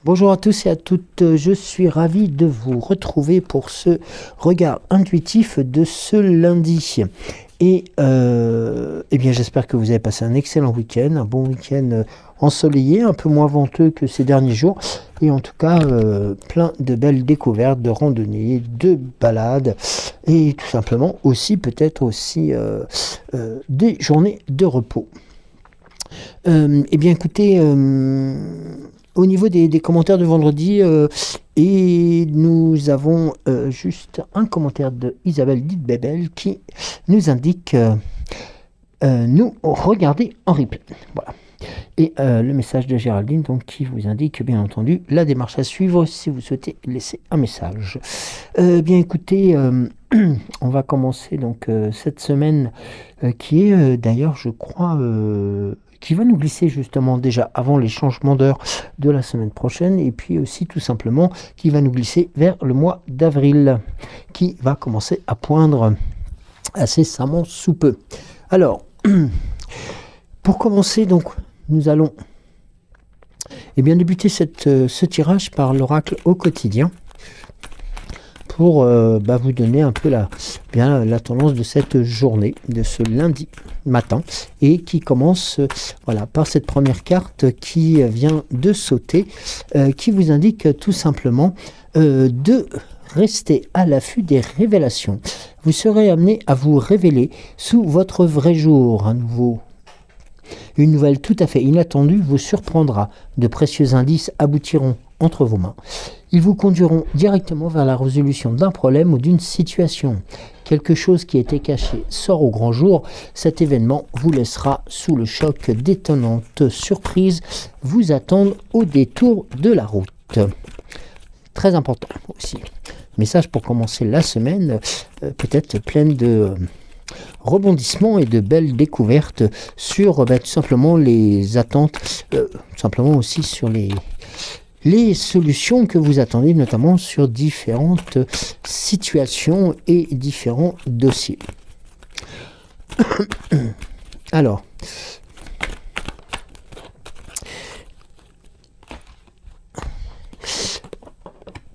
Bonjour à tous et à toutes, je suis ravi de vous retrouver pour ce regard intuitif de ce lundi. Et eh bien j'espère que vous avez passé un excellent week-end, un bon week-end ensoleillé, un peu moins venteux que ces derniers jours. Et en tout cas, plein de belles découvertes, de randonnées, de balades et tout simplement aussi peut-être aussi des journées de repos. Eh bien écoutez, au niveau des commentaires de vendredi, et nous avons juste un commentaire de Isabelle Dite-Bébel qui nous indique nous regarder en replay. Voilà. Et le message de Géraldine donc, qui vous indique bien entendu la démarche à suivre si vous souhaitez laisser un message. Bien écoutez, on va commencer donc cette semaine qui est d'ailleurs je crois qui va nous glisser justement déjà avant les changements d'heure de la semaine prochaine et puis aussi tout simplement qui va nous glisser vers le mois d'avril qui va commencer à poindre incessamment sous peu. Alors, pour commencer donc, nous allons bien débuter ce tirage par l'oracle au quotidien pour vous donner un peu la tendance de cette journée, de ce lundi matin, et qui commence voilà, par cette première carte qui vient de sauter, qui vous indique tout simplement de rester à l'affût des révélations. Vous serez amené à vous révéler sous votre vrai jour. Une nouvelle tout à fait inattendue vous surprendra. De précieux indices aboutiront entre vos mains. Ils vous conduiront directement vers la résolution d'un problème ou d'une situation. Quelque chose qui était caché sort au grand jour. Cet événement vous laissera sous le choc d'étonnantes surprises vous attendent au détour de la route. Très important aussi. Message pour commencer la semaine, peut-être pleine de rebondissements et de belles découvertes sur tout simplement les attentes, simplement aussi sur les solutions que vous attendez, notamment sur différentes situations et différents dossiers. Alors,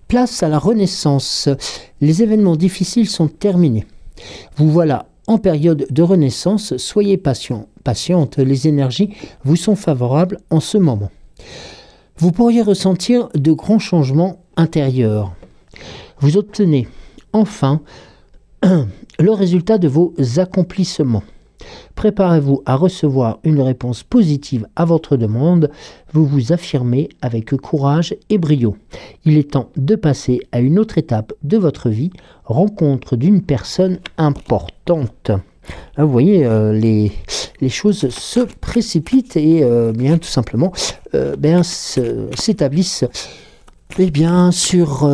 place à la renaissance. Les événements difficiles sont terminés. Vous voilà en période de renaissance. Soyez patiente, les énergies vous sont favorables en ce moment. Vous pourriez ressentir de grands changements intérieurs. Vous obtenez enfin le résultat de vos accomplissements. Préparez-vous à recevoir une réponse positive à votre demande. Vous vous affirmez avec courage et brio. Il est temps de passer à une autre étape de votre vie, rencontre d'une personne importante. Là, vous voyez, les choses se précipitent et bien tout simplement s'établissent sur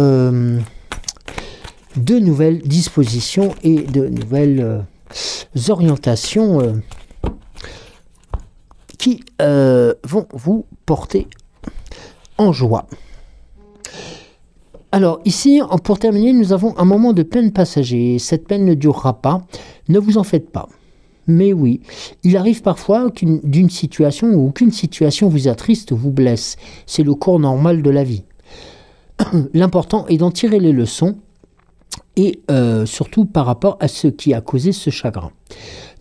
de nouvelles dispositions et de nouvelles orientations qui vont vous porter en joie. Alors ici, pour terminer, nous avons un moment de peine passager. Cette peine ne durera pas, ne vous en faites pas. Mais oui, il arrive parfois qu'une situation ou qu'une situation vous attriste ou vous blesse. C'est le cours normal de la vie. L'important est d'en tirer les leçons et surtout par rapport à ce qui a causé ce chagrin.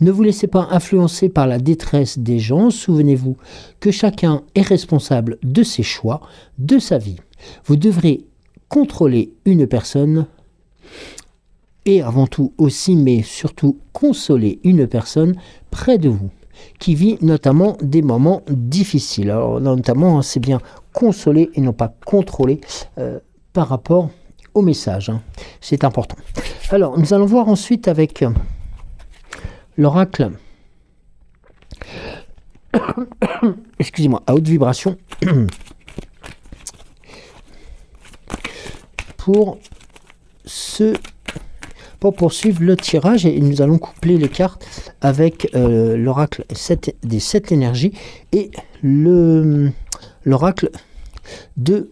Ne vous laissez pas influencer par la détresse des gens. Souvenez-vous que chacun est responsable de ses choix, de sa vie. Vous devrez contrôler une personne et avant tout aussi, mais surtout consoler une personne près de vous qui vit notamment des moments difficiles. Alors notamment, c'est bien consoler et non pas contrôler par rapport au message. C'est important. Alors, nous allons voir ensuite avec l'oracle excusez-moi, à haute vibration pour poursuivre le tirage et nous allons coupler les cartes avec l'oracle des 7 énergies et l'oracle de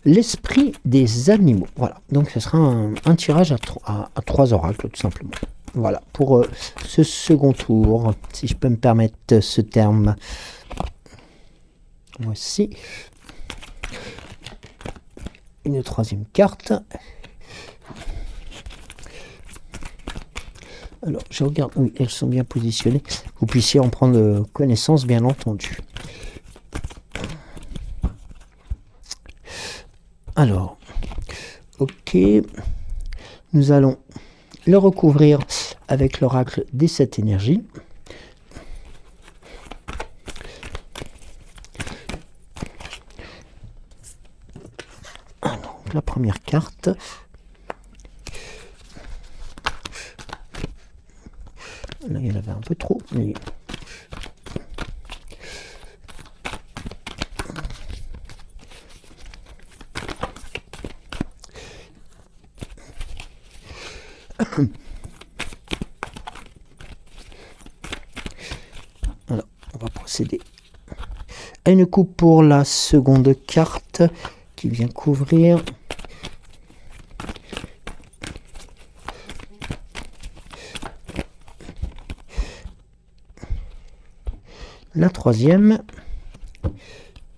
l'esprit des animaux. Voilà, donc ce sera un tirage à 3 oracles tout simplement. Voilà, pour ce second tour, si je peux me permettre ce terme. Voici une troisième carte. Alors, je regarde, oui, elles sont bien positionnées. Vous puissiez en prendre connaissance, bien entendu. Alors, ok, nous allons le recouvrir avec l'oracle des 7 énergies. Alors, la première carte. Là, il y en avait un peu trop, mais... Alors, on va procéder à une coupe pour la seconde carte qui vient couvrir. La troisième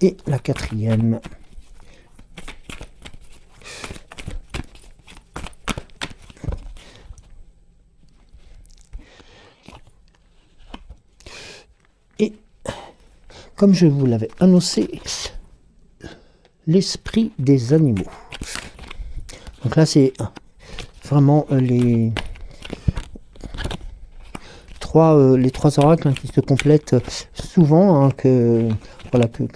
et la quatrième. Et comme je vous l'avais annoncé, l'esprit des animaux. Donc là, c'est vraiment les trois oracles qui se complètent souvent, que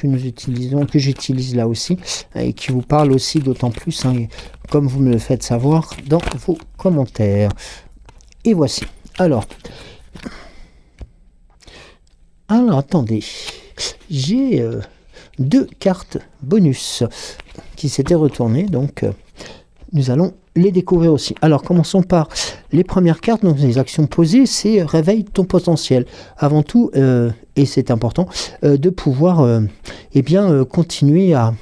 nous utilisons, que j'utilise là aussi, et qui vous parlent aussi d'autant plus, comme vous me le faites savoir dans vos commentaires. Et voici. Alors attendez, j'ai 2 cartes bonus qui s'étaient retournées, donc nous allons les découvrir aussi. Alors commençons par les premières cartes. Donc les actions posées, c'est réveille ton potentiel. Avant tout, et c'est important, de pouvoir continuer à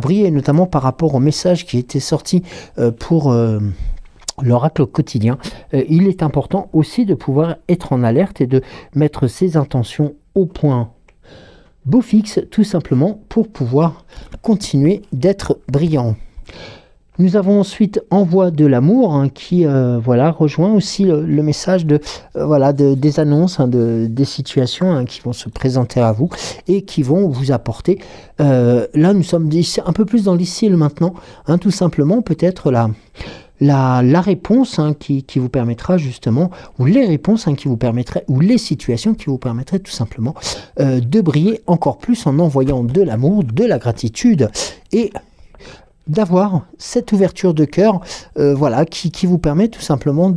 briller, notamment par rapport au message qui était sorti pour l'oracle quotidien. Il est important aussi de pouvoir être en alerte et de mettre ses intentions au point beau fixe, tout simplement pour pouvoir continuer d'être brillant. Nous avons ensuite Envoi de l'amour qui rejoint aussi le message des annonces, des situations qui vont se présenter à vous et qui vont vous apporter. Là, nous sommes un peu plus dans l'ici et le maintenant, tout simplement peut-être la réponse qui vous permettra justement, ou les réponses qui vous permettraient, ou les situations qui vous permettraient tout simplement de briller encore plus en envoyant de l'amour, de la gratitude et d'avoir cette ouverture de cœur qui vous permet tout simplement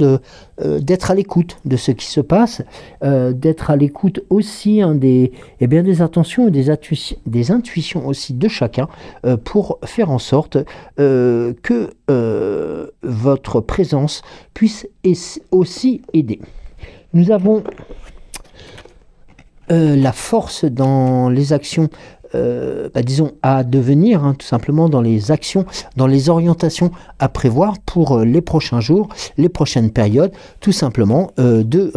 d'être à l'écoute de ce qui se passe, d'être à l'écoute aussi des attentions et des intuitions aussi de chacun pour faire en sorte que votre présence puisse aussi aider. Nous avons la force dans les actions, disons à devenir, tout simplement dans les actions, dans les orientations à prévoir pour les prochains jours, les prochaines périodes, tout simplement de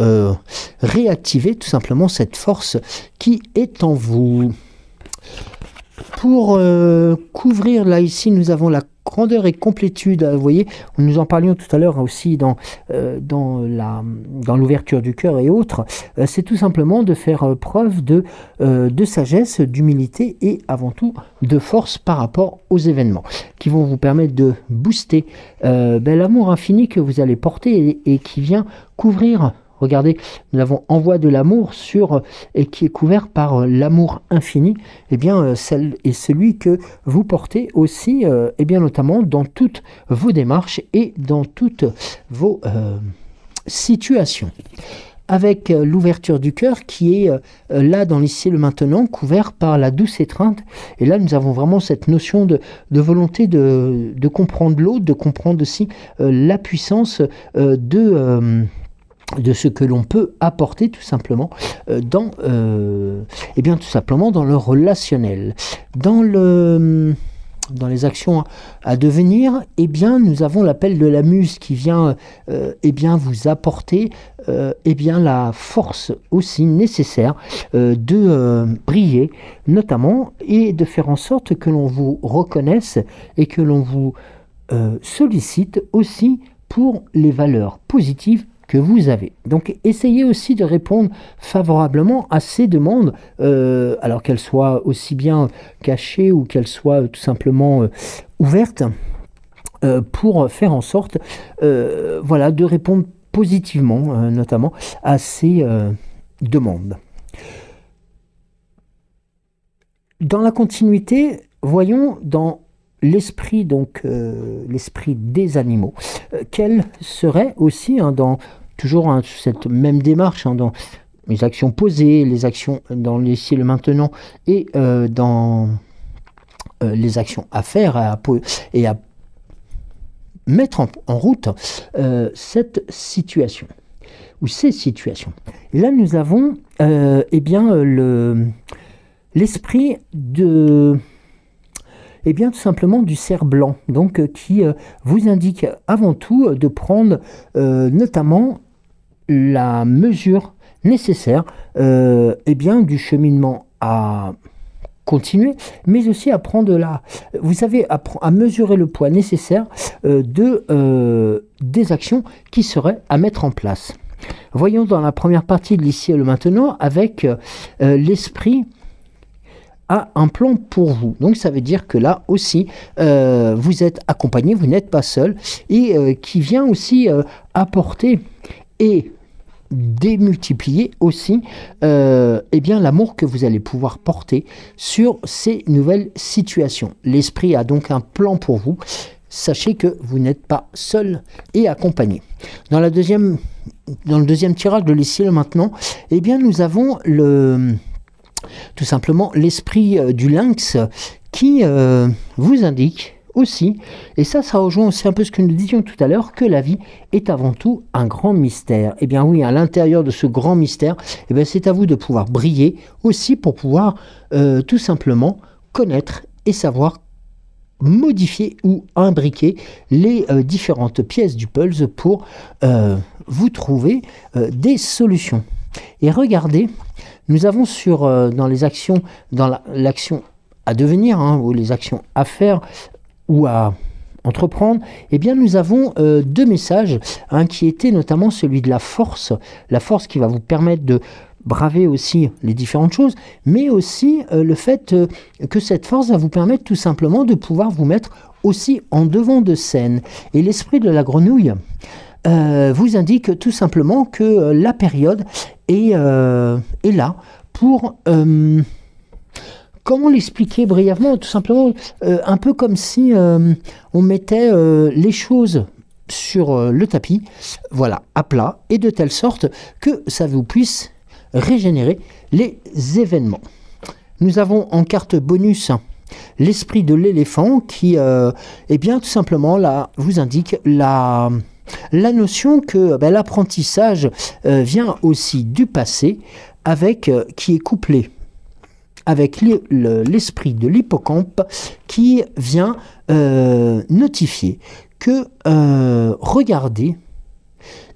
réactiver tout simplement cette force qui est en vous. Pour couvrir, là ici nous avons la grandeur et complétude. Vous voyez, nous en parlions tout à l'heure aussi dans l'ouverture du cœur et autres. C'est tout simplement de faire preuve de sagesse, d'humilité et avant tout de force par rapport aux événements qui vont vous permettre de booster l'amour infini que vous allez porter et qui vient couvrir. Regardez, nous avons Envoi de l'amour et qui est couvert par l'amour infini. Celle est celui que vous portez aussi, notamment dans toutes vos démarches et dans toutes vos situations. Avec l'ouverture du cœur qui est là dans l'ici et le maintenant, couvert par la douce étreinte. Et là, nous avons vraiment cette notion de volonté de comprendre l'autre, de comprendre aussi la puissance de ce que l'on peut apporter tout simplement dans le relationnel. Dans le dans les actions à devenir, eh bien, nous avons l'appel de la muse qui vient eh bien, vous apporter eh bien, la force aussi nécessaire de briller, notamment, et de faire en sorte que l'on vous reconnaisse et que l'on vous sollicite aussi pour les valeurs positives que vous avez. Donc essayez aussi de répondre favorablement à ces demandes, alors qu'elles soient aussi bien cachées ou qu'elles soient tout simplement ouvertes, pour faire en sorte voilà, de répondre positivement notamment à ces demandes. Dans la continuité, voyons dans l'esprit, donc l'esprit des animaux, quel serait aussi toujours cette même démarche dans les actions posées, les actions dans l'ici et le maintenant, et dans les actions à faire et à mettre en route cette situation ou ces situations. Et là, nous avons eh bien l'esprit de tout simplement du cerf blanc, donc qui vous indique avant tout de prendre notamment la mesure nécessaire eh bien, du cheminement à continuer, mais aussi à prendre vous savez, à mesurer le poids nécessaire des actions qui seraient à mettre en place. Voyons dans la première partie de l'ici et le maintenant avec l'esprit a un plan pour vous. Donc ça veut dire que là aussi, vous êtes accompagné, vous n'êtes pas seul, et qui vient aussi apporter et démultiplier aussi eh bien, l'amour que vous allez pouvoir porter sur ces nouvelles situations. L'esprit a donc un plan pour vous. Sachez que vous n'êtes pas seul et accompagné. Dans le deuxième tirage de l'ici et maintenant, eh bien, nous avons tout simplement l'esprit du lynx qui vous indique aussi, et ça rejoint aussi un peu ce que nous disions tout à l'heure, que la vie est avant tout un grand mystère. Eh bien oui, à l'intérieur de ce grand mystère, eh bien c'est à vous de pouvoir briller aussi pour pouvoir tout simplement connaître et savoir modifier ou imbriquer les différentes pièces du puzzle pour vous trouver des solutions. Et regardez, nous avons dans les actions, dans l'action à devenir, ou les actions à faire ou à entreprendre, eh bien nous avons deux messages, qui étaient notamment celui de la force qui va vous permettre de braver aussi les différentes choses, mais aussi le fait que cette force va vous permettre tout simplement de pouvoir vous mettre aussi en devant de scène. Et l'esprit de la grenouille vous indique tout simplement que la période est là pour... comment l'expliquer brièvement? Tout simplement, un peu comme si on mettait les choses sur le tapis, voilà, à plat, et de telle sorte que ça vous puisse régénérer les événements. Nous avons en carte bonus l'esprit de l'éléphant qui, eh bien, tout simplement, là, vous indique la notion que l'apprentissage vient aussi du passé, qui est couplé avec l'esprit de l'hippocampe qui vient notifier que regarder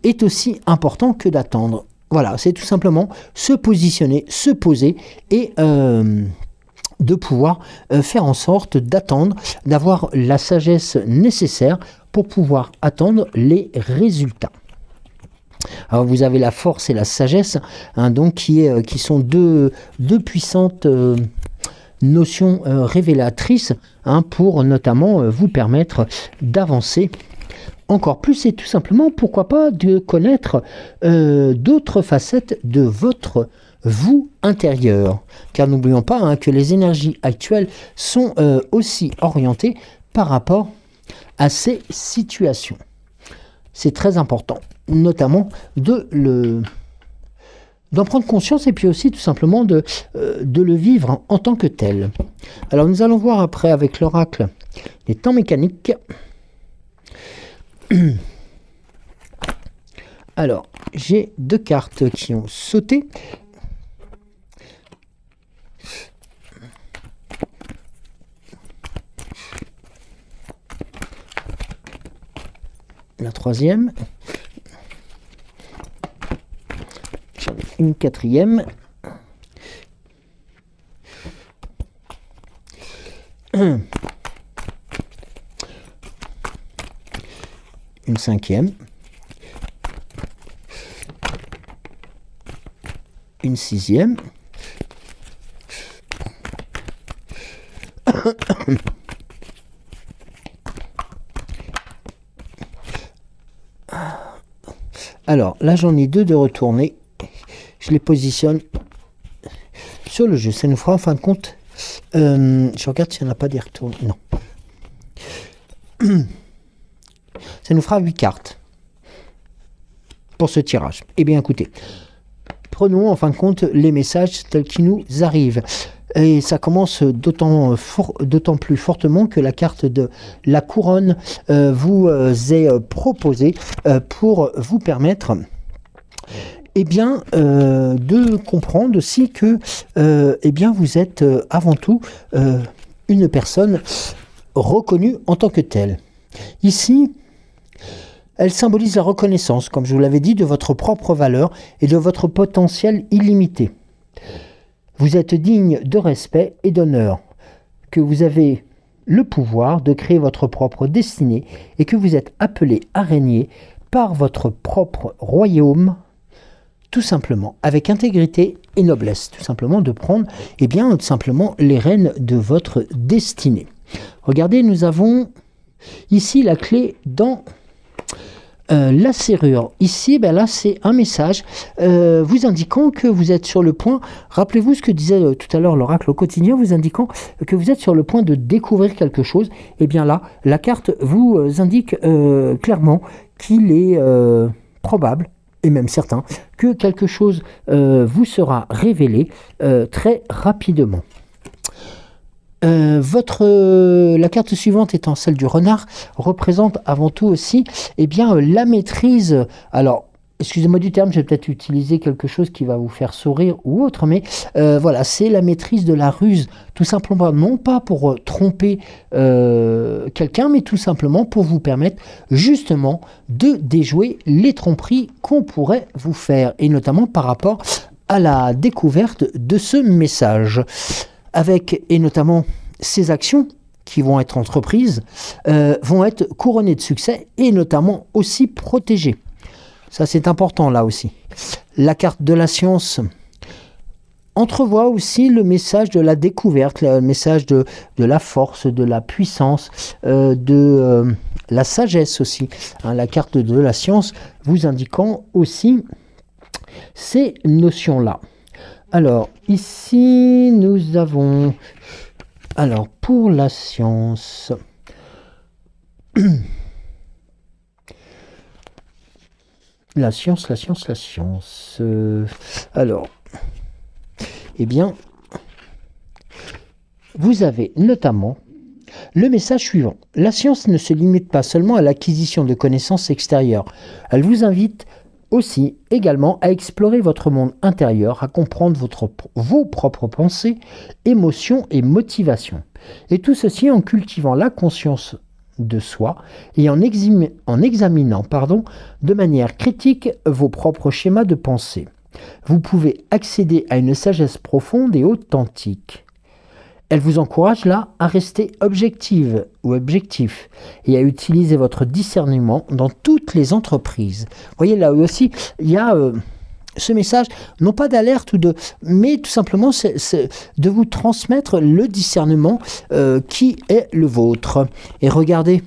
est aussi important que d'attendre. Voilà, c'est tout simplement se positionner, se poser et de pouvoir faire en sorte d'attendre, d'avoir la sagesse nécessaire pour pouvoir attendre les résultats. Alors vous avez la force et la sagesse, donc qui sont deux puissantes notions révélatrices, pour notamment vous permettre d'avancer encore plus et tout simplement, pourquoi pas, de connaître d'autres facettes de votre vous intérieur. Car n'oublions pas que les énergies actuelles sont aussi orientées par rapport à ces situations. C'est très important, notamment d'en prendre conscience et puis aussi tout simplement de le vivre en tant que tel. Alors nous allons voir après avec l'oracle des temps mécaniques. Alors, j'ai deux cartes qui ont sauté. la troisième. J'en ai une quatrième. Une cinquième. Une sixième. Alors, là, j'en ai deux de retournés. Je les positionne sur le jeu. Ça nous fera, en fin de compte... je regarde s'il n'y en a pas des retournés. Non. Ça nous fera 8 cartes pour ce tirage. Eh bien, écoutez, prenons, en fin de compte, les messages tels qu'ils nous arrivent. Et ça commence d'autant plus fortement que la carte de la couronne vous est proposée pour vous permettre eh bien, de comprendre aussi que eh bien, vous êtes avant tout une personne reconnue en tant que telle. Ici, elle symbolise la reconnaissance, comme je vous l'avais dit, de votre propre valeur et de votre potentiel illimité. Vous êtes digne de respect et d'honneur, que vous avez le pouvoir de créer votre propre destinée et que vous êtes appelé à régner par votre propre royaume, tout simplement, avec intégrité et noblesse, tout simplement de prendre, eh bien, tout simplement les rênes de votre destinée. Regardez, nous avons ici la clé dans la serrure. Ici, ben là, c'est un message vous indiquant que vous êtes sur le point, rappelez-vous ce que disait tout à l'heure l'oracle au quotidien, vous indiquant que vous êtes sur le point de découvrir quelque chose. Et bien là, la carte vous indique clairement qu'il est probable, et même certain, que quelque chose vous sera révélé très rapidement. La carte suivante étant celle du renard, représente avant tout aussi eh bien, la maîtrise. Alors, excusez-moi du terme, je vais peut-être utiliser quelque chose qui va vous faire sourire ou autre, mais voilà, c'est la maîtrise de la ruse. Tout simplement, non pas pour tromper quelqu'un, mais tout simplement pour vous permettre justement de déjouer les tromperies qu'on pourrait vous faire, et notamment par rapport à la découverte de ce message. Avec, et notamment, ces actions qui vont être entreprises, vont être couronnées de succès et notamment aussi protégées. Ça, c'est important là aussi. La carte de la science entrevoit aussi le message de la découverte, le message de la force, de la puissance, de la sagesse aussi. Hein, la carte de la science vous indiquant aussi ces notions-là. Alors, ici, nous avons... Alors, pour la science... La science... Alors, eh bien, vous avez notamment le message suivant. La science ne se limite pas seulement à l'acquisition de connaissances extérieures. Elle vous invite aussi également à explorer votre monde intérieur, à comprendre vos propres pensées, émotions et motivations. Et tout ceci en cultivant la conscience de soi et en examinant de manière critique vos propres schémas de pensée. Vous pouvez accéder à une sagesse profonde et authentique. Elle vous encourage là à rester objective ou objectif et à utiliser votre discernement dans toutes les entreprises. Vous voyez, là aussi, il y a ce message, non pas d'alerte, mais tout simplement c'est de vous transmettre le discernement qui est le vôtre. Et regardez,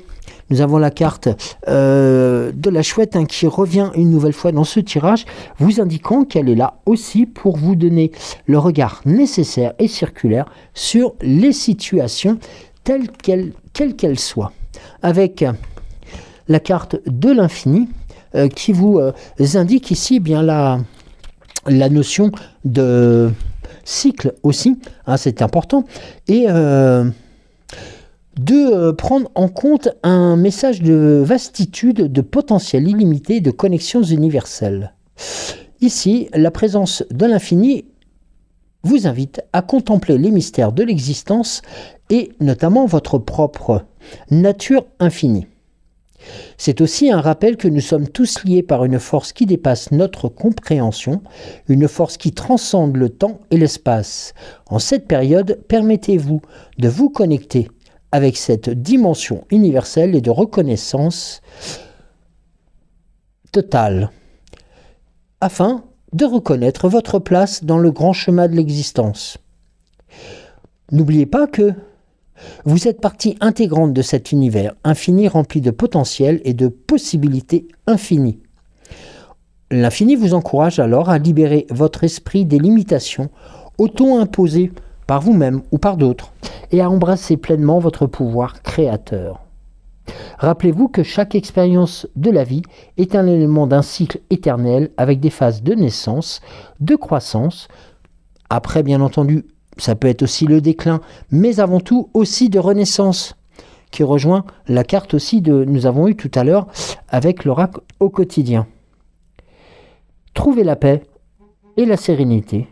nous avons la carte de la chouette qui revient une nouvelle fois dans ce tirage, vous indiquant qu'elle est là aussi pour vous donner le regard nécessaire et circulaire sur les situations telles qu'elles soient. Avec la carte de l'infini qui vous indique ici bien la notion de cycle aussi, hein, c'est important, et de prendre en compte un message de vastitude, de potentiel illimité, de connexions universelles. Ici, la présence de l'infini vous invite à contempler les mystères de l'existence et notamment votre propre nature infinie. C'est aussi un rappel que nous sommes tous liés par une force qui dépasse notre compréhension, une force qui transcende le temps et l'espace. En cette période, permettez-vous de vous connecter avec cette dimension universelle et de reconnaissance totale, afin de reconnaître votre place dans le grand chemin de l'existence. N'oubliez pas que vous êtes partie intégrante de cet univers infini rempli de potentiel et de possibilités infinies. L'infini vous encourage alors à libérer votre esprit des limitations auto-imposées par vous-même ou par d'autres et à embrasser pleinement votre pouvoir créateur. Rappelez-vous que chaque expérience de la vie est un élément d'un cycle éternel avec des phases de naissance, de croissance, après bien entendu ça peut être aussi le déclin, mais avant tout aussi de renaissance, qui rejoint la carte aussi de nous avons eu tout à l'heure avec l'oracle au quotidien. Trouvez la paix et la sérénité,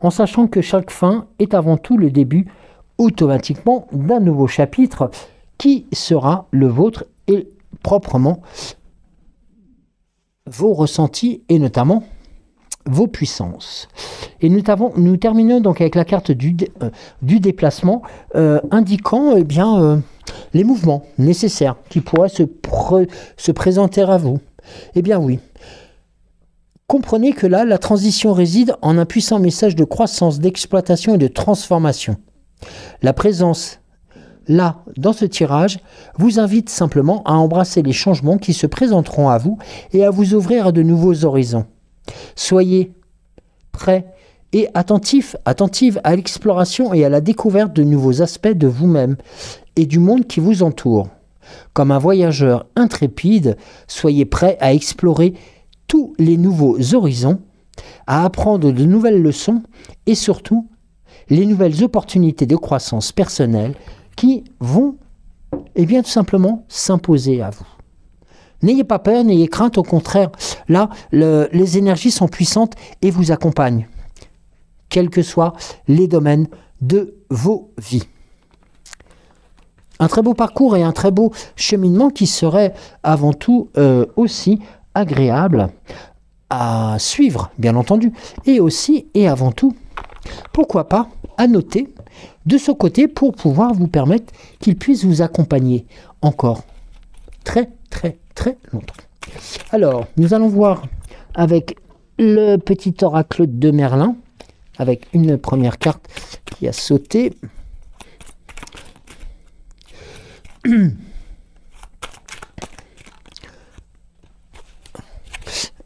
en sachant que chaque fin est avant tout le début automatiquement d'un nouveau chapitre qui sera le vôtre et proprement vos ressentis et notamment vos puissances. Et nous terminons donc avec la carte du déplacement indiquant les mouvements nécessaires qui pourraient se présenter à vous. Eh bien oui, comprenez que là, la transition réside en un puissant message de croissance, d'exploitation et de transformation. La présence, là, dans ce tirage, vous invite simplement à embrasser les changements qui se présenteront à vous et à vous ouvrir à de nouveaux horizons. Soyez prêts et attentifs à l'exploration et à la découverte de nouveaux aspects de vous-même et du monde qui vous entoure. Comme un voyageur intrépide, soyez prêts à explorer tous les nouveaux horizons, à apprendre de nouvelles leçons et surtout les nouvelles opportunités de croissance personnelle qui vont tout simplement s'imposer à vous. N'ayez pas peur, n'ayez crainte, au contraire, là, les énergies sont puissantes et vous accompagnent, quels que soient les domaines de vos vies. Un très beau parcours et un très beau cheminement qui serait avant tout aussi agréable à suivre, bien entendu, et aussi et avant tout, pourquoi pas, à noter de ce côté pour pouvoir vous permettre qu'il puisse vous accompagner encore très longtemps. Alors, nous allons voir avec le petit oracle de Merlin, avec une première carte qui a sauté.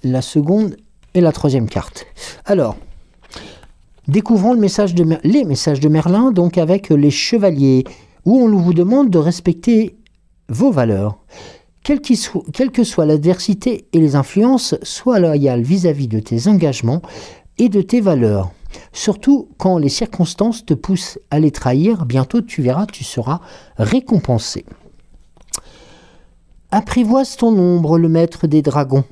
La seconde et la troisième carte. Alors, découvrons les messages de Merlin, donc avec les chevaliers, où on vous demande de respecter vos valeurs. Quelle que soit l'adversité et les influences, sois loyal vis-à-vis de tes engagements et de tes valeurs. Surtout quand les circonstances te poussent à les trahir, bientôt tu verras, tu seras récompensé. Apprivoise ton ombre, le maître des dragons.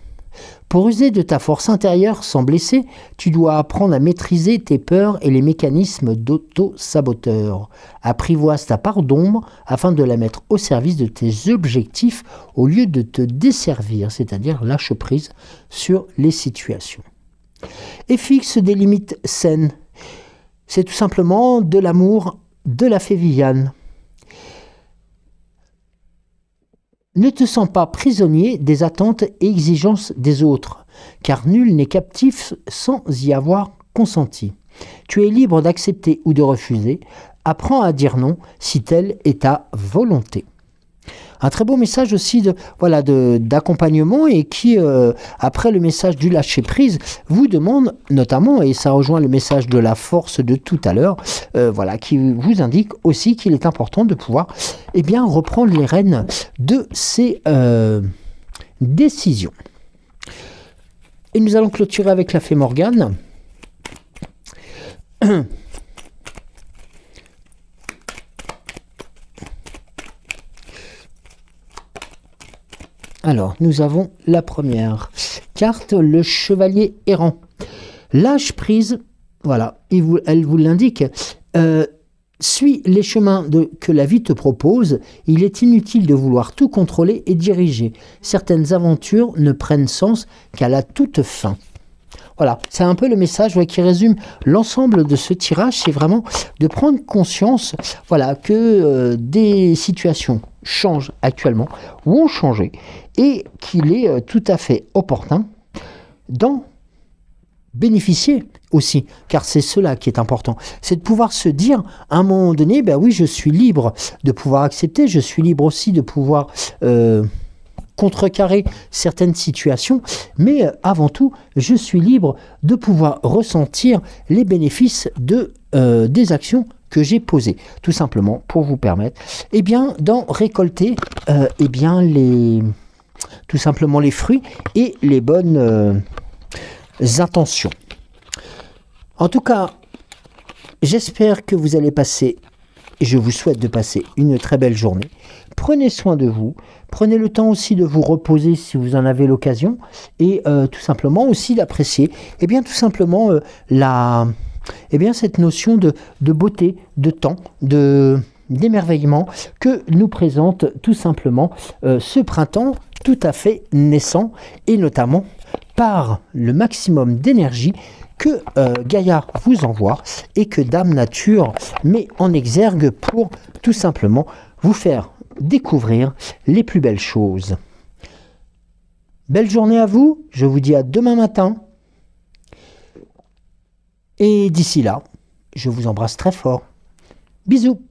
Pour user de ta force intérieure sans blesser, tu dois apprendre à maîtriser tes peurs et les mécanismes d'auto-saboteur. Apprivoise ta part d'ombre afin de la mettre au service de tes objectifs au lieu de te desservir, c'est-à-dire lâche prise sur les situations. Et fixe des limites saines. C'est tout simplement de l'amour, de la fée Viviane. Ne te sens pas prisonnier des attentes et exigences des autres, car nul n'est captif sans y avoir consenti. Tu es libre d'accepter ou de refuser. Apprends à dire non si telle est ta volonté. Un très beau message aussi d'accompagnement et qui, après le message du lâcher-prise, vous demande notamment, et ça rejoint le message de la force de tout à l'heure, qui vous indique aussi qu'il est important de pouvoir reprendre les rênes de ces décisions. Et nous allons clôturer avec la fée Morgane. Alors, nous avons la première carte, le chevalier errant. Lâche prise, voilà, elle vous l'indique. Suis les chemins que la vie te propose. Il est inutile de vouloir tout contrôler et diriger. Certaines aventures ne prennent sens qu'à la toute fin. Voilà, c'est un peu le message qui résume l'ensemble de ce tirage. C'est vraiment de prendre conscience que des situations changent actuellement ou ont changé et qu'il est tout à fait opportun d'en bénéficier aussi, car c'est cela qui est important, c'est de pouvoir se dire à un moment donné, ben oui, je suis libre de pouvoir accepter, je suis libre aussi de pouvoir contrecarrer certaines situations, mais avant tout, je suis libre de pouvoir ressentir les bénéfices des actions que j'ai posées, tout simplement pour vous permettre d'en récolter tout simplement les fruits et les bonnes intentions. En tout cas, j'espère que vous allez passer, et je vous souhaite de passer une très belle journée. Prenez soin de vous, prenez le temps aussi de vous reposer si vous en avez l'occasion, et tout simplement aussi d'apprécier, tout simplement cette notion de beauté, de temps, d'émerveillement que nous présente tout simplement ce printemps tout à fait naissant, et notamment par le maximum d'énergie que Gaïa vous envoie et que Dame Nature met en exergue pour tout simplement vous faire découvrir les plus belles choses. Belle journée à vous, je vous dis à demain matin. Et d'ici là, je vous embrasse très fort. Bisous.